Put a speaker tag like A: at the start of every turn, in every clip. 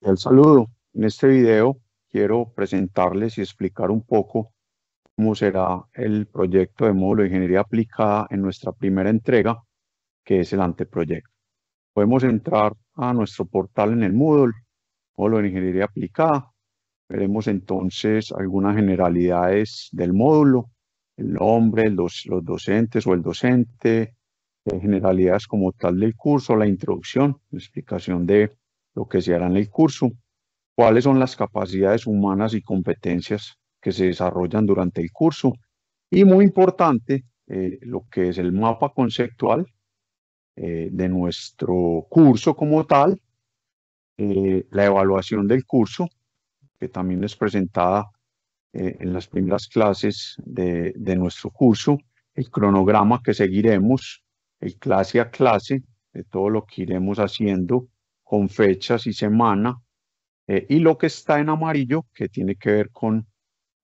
A: El saludo. En este video quiero presentarles y explicar un poco cómo será el proyecto de módulo de ingeniería aplicada en nuestra primera entrega, que es el anteproyecto. Podemos entrar a nuestro portal en el Moodle, módulo de ingeniería aplicada. Veremos entonces algunas generalidades del módulo, el nombre, los docentes o el docente, generalidades como tal del curso, la introducción, la explicación de lo que se hará en el curso, cuáles son las capacidades humanas y competencias que se desarrollan durante el curso y muy importante, lo que es el mapa conceptual de nuestro curso como tal, la evaluación del curso, que también es presentada en las primeras clases de nuestro curso, el cronograma que seguiremos, el clase a clase, de todo lo que iremos haciendo con fechas y semana, y lo que está en amarillo, que tiene que ver con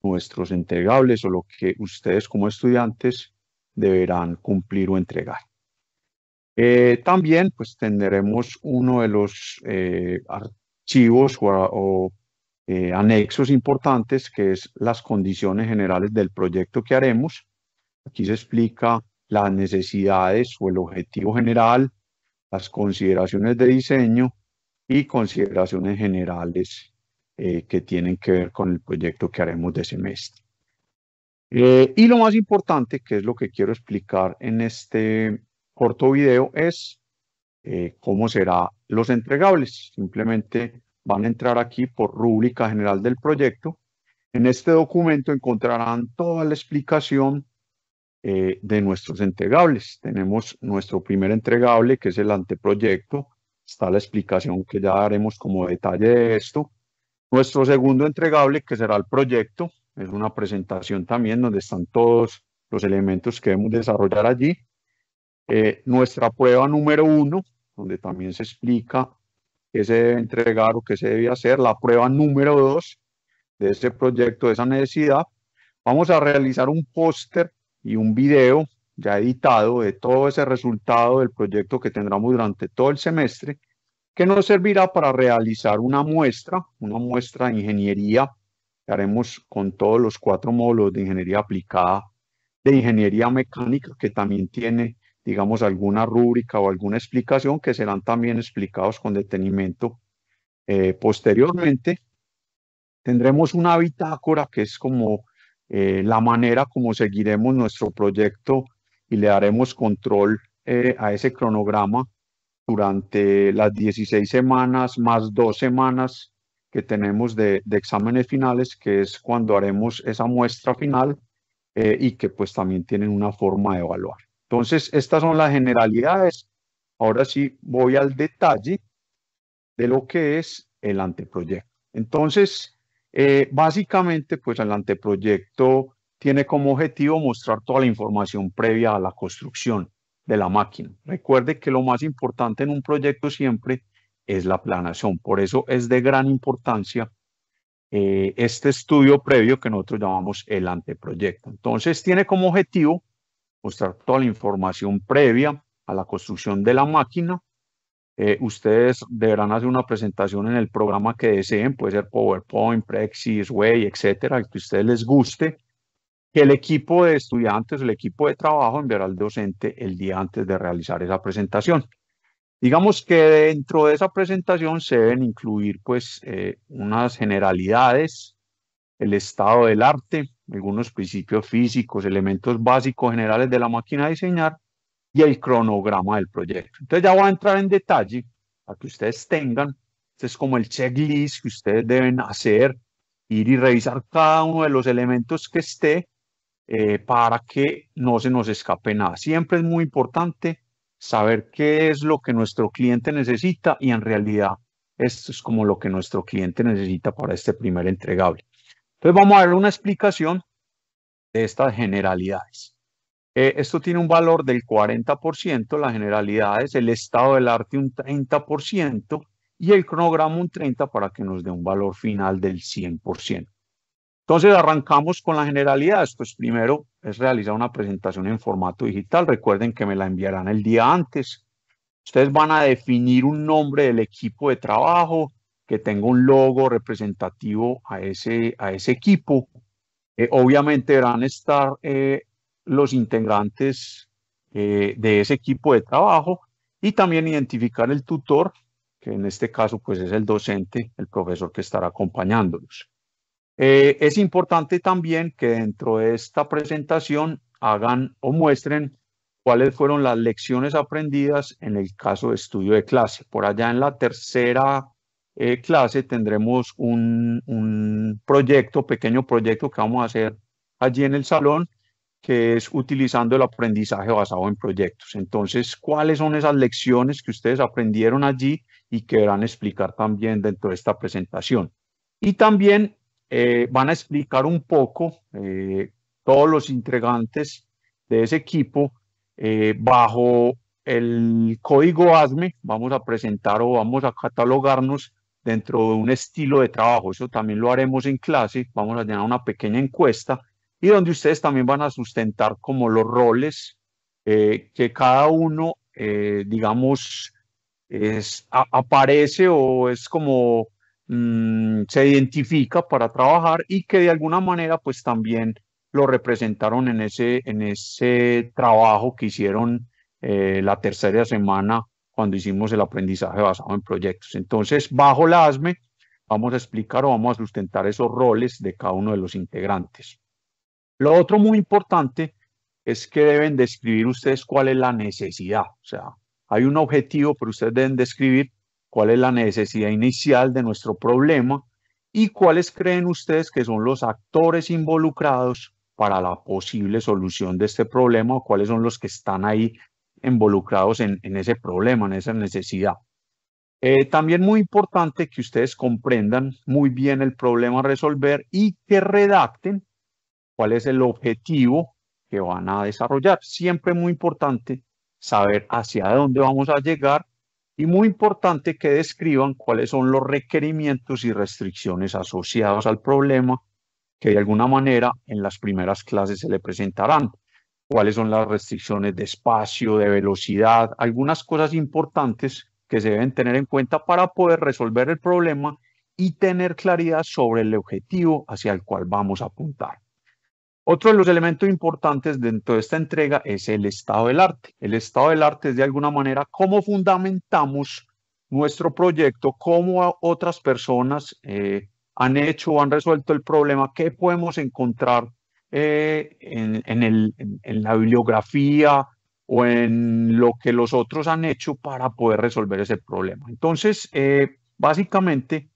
A: nuestros entregables o lo que ustedes como estudiantes deberán cumplir o entregar. También pues tendremos uno de los archivos o anexos importantes, que es las condiciones generales del proyecto que haremos. Aquí se explica las necesidades o el objetivo general, las consideraciones de diseño y consideraciones generales que tienen que ver con el proyecto que haremos de semestre. Y lo más importante, que es lo que quiero explicar en este corto video, es cómo serán los entregables. Simplemente van a entrar aquí por rúbrica general del proyecto. En este documento encontrarán toda la explicación de nuestros entregables. Tenemos nuestro primer entregable, que es el anteproyecto. Está la explicación que ya daremos como detalle de esto. Nuestro segundo entregable, que será el proyecto, es una presentación también donde están todos los elementos que debemos desarrollar allí. Nuestra prueba número 1, donde también se explica qué se debe entregar o qué se debe hacer. La prueba número 2 de ese proyecto, de esa necesidad. Vamos a realizar un póster y un video ya editado de todo ese resultado del proyecto que tendremos durante todo el semestre, que nos servirá para realizar una muestra de ingeniería que haremos con todos los 4 módulos de ingeniería aplicada, de ingeniería mecánica, que también tiene, digamos, alguna rúbrica o alguna explicación que serán también explicados con detenimiento posteriormente. Tendremos una bitácora, que es como la manera como seguiremos nuestro proyecto y le daremos control a ese cronograma durante las 16 semanas más 2 semanas que tenemos de exámenes finales, que es cuando haremos esa muestra final, y que pues también tienen una forma de evaluar. Entonces, estas son las generalidades. Ahora sí voy al detalle de lo que es el anteproyecto. Entonces, básicamente, pues el anteproyecto tiene como objetivo mostrar toda la información previa a la construcción de la máquina. Recuerde que lo más importante en un proyecto siempre es la planeación. Por eso es de gran importancia este estudio previo que nosotros llamamos el anteproyecto. Entonces, tiene como objetivo mostrar toda la información previa a la construcción de la máquina. Ustedes deberán hacer una presentación en el programa que deseen, puede ser PowerPoint, Prexis, Way, etcétera, el que a ustedes les guste, que el equipo de estudiantes, el equipo de trabajo enviará al docente el día antes de realizar esa presentación. Digamos que dentro de esa presentación se deben incluir pues unas generalidades, el estado del arte, algunos principios físicos, elementos básicos generales de la máquina a diseñar y el cronograma del proyecto. Entonces ya voy a entrar en detalle para que ustedes tengan, este es como el checklist que ustedes deben hacer, ir y revisar cada uno de los elementos que esté, para que no se nos escape nada. Siempre es muy importante saber qué es lo que nuestro cliente necesita, y en realidad esto es como lo que nuestro cliente necesita para este primer entregable. Entonces vamos a ver una explicación de estas generalidades. Esto tiene un valor del 40%, la generalidad es el estado del arte un 30% y el cronograma un 30% para que nos dé un valor final del 100%. Entonces arrancamos con la generalidad. Pues primero es realizar una presentación en formato digital. Recuerden que me la enviarán el día antes. Ustedes van a definir un nombre del equipo de trabajo. que tenga un logo representativo a ese equipo. Obviamente deberán estar los integrantes de ese equipo de trabajo y también identificar el tutor, que en este caso pues es el docente, el profesor que estará acompañándolos. Es importante también que dentro de esta presentación hagan o muestren cuáles fueron las lecciones aprendidas en el caso de estudio de clase. Por allá en la tercera clase tendremos un proyecto, pequeño proyecto que vamos a hacer allí en el salón, que es utilizando el aprendizaje basado en proyectos. Entonces, ¿cuáles son esas lecciones que ustedes aprendieron allí y que deberán explicar también dentro de esta presentación? Y también van a explicar un poco todos los integrantes de ese equipo bajo el código ASME. Vamos a presentar o vamos a catalogarnos dentro de un estilo de trabajo. Eso también lo haremos en clase. Vamos a llenar una pequeña encuesta y donde ustedes también van a sustentar como los roles que cada uno, digamos, aparece o es como se identifica para trabajar y que de alguna manera pues también lo representaron en ese trabajo que hicieron la tercera semana cuando hicimos el aprendizaje basado en proyectos. Entonces, bajo la ASME, vamos a explicar o vamos a sustentar esos roles de cada uno de los integrantes. Lo otro muy importante es que deben describir ustedes cuál es la necesidad. O sea, hay un objetivo, pero ustedes deben describir cuál es la necesidad inicial de nuestro problema y cuáles creen ustedes que son los actores involucrados para la posible solución de este problema o cuáles son los que están ahí involucrados en ese problema, en esa necesidad. También muy importante que ustedes comprendan muy bien el problema a resolver y que redacten cuál es el objetivo que van a desarrollar. Siempre muy importante saber hacia dónde vamos a llegar y muy importante que describan cuáles son los requerimientos y restricciones asociados al problema que de alguna manera en las primeras clases se le presentarán. Cuáles son las restricciones de espacio, de velocidad, algunas cosas importantes que se deben tener en cuenta para poder resolver el problema y tener claridad sobre el objetivo hacia el cual vamos a apuntar. Otro de los elementos importantes dentro de esta entrega es el estado del arte. El estado del arte es de alguna manera cómo fundamentamos nuestro proyecto, cómo otras personas han hecho o han resuelto el problema, qué podemos encontrar en la bibliografía o en lo que los otros han hecho para poder resolver ese problema. Entonces, básicamente,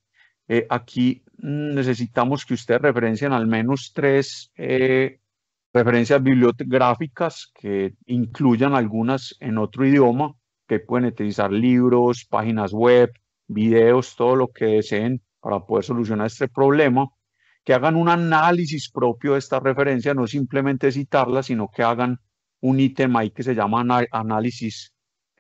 A: aquí necesitamos que ustedes referencien al menos 3 referencias bibliográficas que incluyan algunas en otro idioma, que pueden utilizar libros, páginas web, videos, todo lo que deseen para poder solucionar este problema, que hagan un análisis propio de esta referencia, no simplemente citarlas, sino que hagan un ítem ahí que se llama análisis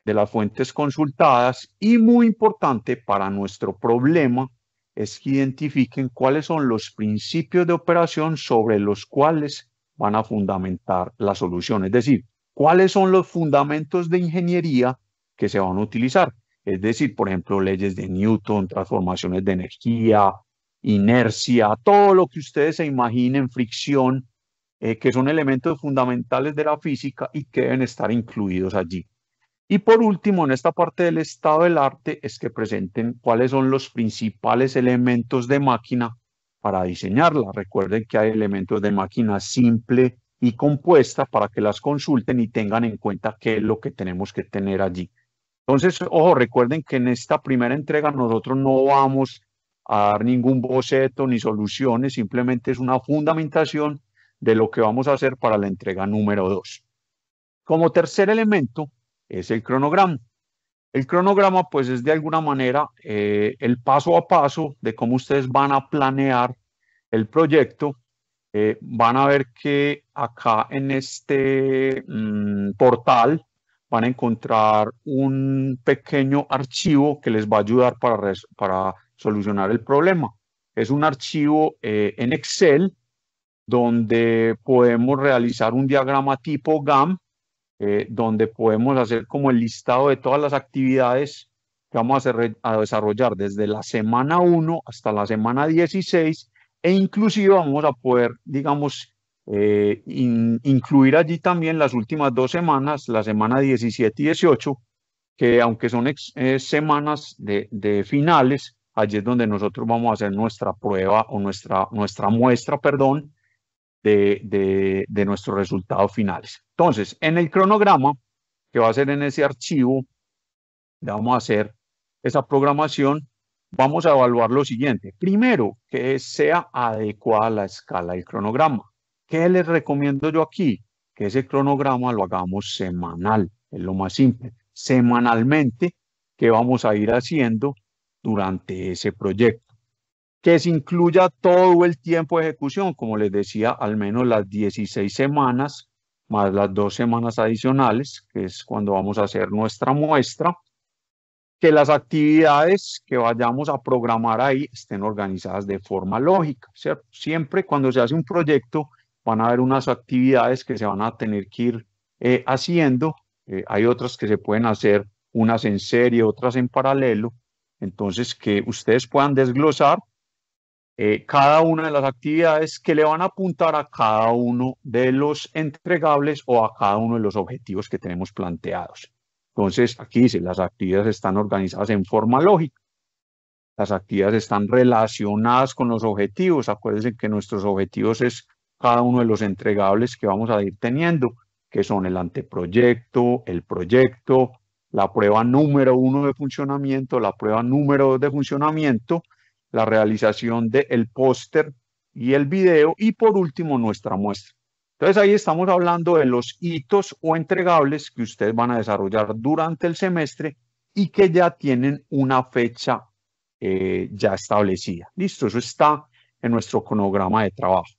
A: de las fuentes consultadas y muy importante para nuestro problema es que identifiquen cuáles son los principios de operación sobre los cuales van a fundamentar la solución. Es decir, cuáles son los fundamentos de ingeniería que se van a utilizar. Es decir, por ejemplo, leyes de Newton, transformaciones de energía, inercia, todo lo que ustedes se imaginen, fricción, que son elementos fundamentales de la física y que deben estar incluidos allí. Y por último, en esta parte del estado del arte es que presenten cuáles son los principales elementos de máquina para diseñarla. Recuerden que hay elementos de máquina simple y compuesta para que las consulten y tengan en cuenta qué es lo que tenemos que tener allí. Entonces, ojo, recuerden que en esta primera entrega nosotros no vamos a dar ningún boceto ni soluciones, simplemente es una fundamentación de lo que vamos a hacer para la entrega número 2. Como tercer elemento, es el cronograma. El cronograma, pues, es de alguna manera el paso a paso de cómo ustedes van a planear el proyecto. Van a ver que acá en este portal van a encontrar un pequeño archivo que les va a ayudar para solucionar el problema. Es un archivo en Excel donde podemos realizar un diagrama tipo GAM donde podemos hacer como el listado de todas las actividades que vamos a desarrollar desde la semana 1 hasta la semana 16 e inclusive vamos a poder, digamos, incluir allí también las últimas 2 semanas, la semana 17 y 18, que aunque son semanas de finales, allí es donde nosotros vamos a hacer nuestra prueba o nuestra muestra, perdón, de nuestros resultados finales. Entonces, en el cronograma, que va a ser en ese archivo, le vamos a hacer esa programación, vamos a evaluar lo siguiente. Primero, que sea adecuada la escala del cronograma. ¿Qué les recomiendo yo aquí? Que ese cronograma lo hagamos semanal, es lo más simple. Semanalmente, que vamos a ir haciendo durante ese proyecto. Que se incluya todo el tiempo de ejecución, como les decía, al menos las 16 semanas, más las 2 semanas adicionales, que es cuando vamos a hacer nuestra muestra. Que las actividades que vayamos a programar ahí estén organizadas de forma lógica, ¿cierto? Siempre cuando se hace un proyecto van a haber unas actividades que se van a tener que ir haciendo, hay otras que se pueden hacer, unas en serie, otras en paralelo, entonces que ustedes puedan desglosar cada una de las actividades que le van a apuntar a cada uno de los entregables o a cada uno de los objetivos que tenemos planteados. Entonces, aquí dice, las actividades están organizadas en forma lógica. Las actividades están relacionadas con los objetivos. Acuérdense que nuestros objetivos es cada uno de los entregables que vamos a ir teniendo, que son el anteproyecto, el proyecto, la prueba número 1 de funcionamiento, la prueba número 2 de funcionamiento, la realización del póster y el video y por último nuestra muestra. Entonces ahí estamos hablando de los hitos o entregables que ustedes van a desarrollar durante el semestre y que ya tienen una fecha ya establecida. Listo, eso está en nuestro cronograma de trabajo.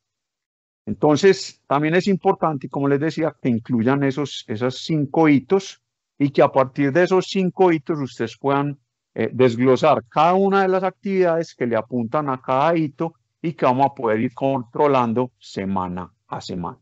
A: Entonces también es importante, como les decía, que incluyan esos 5 hitos y que a partir de esos 5 hitos ustedes puedan desglosar cada una de las actividades que le apuntan a cada hito y que vamos a poder ir controlando semana a semana.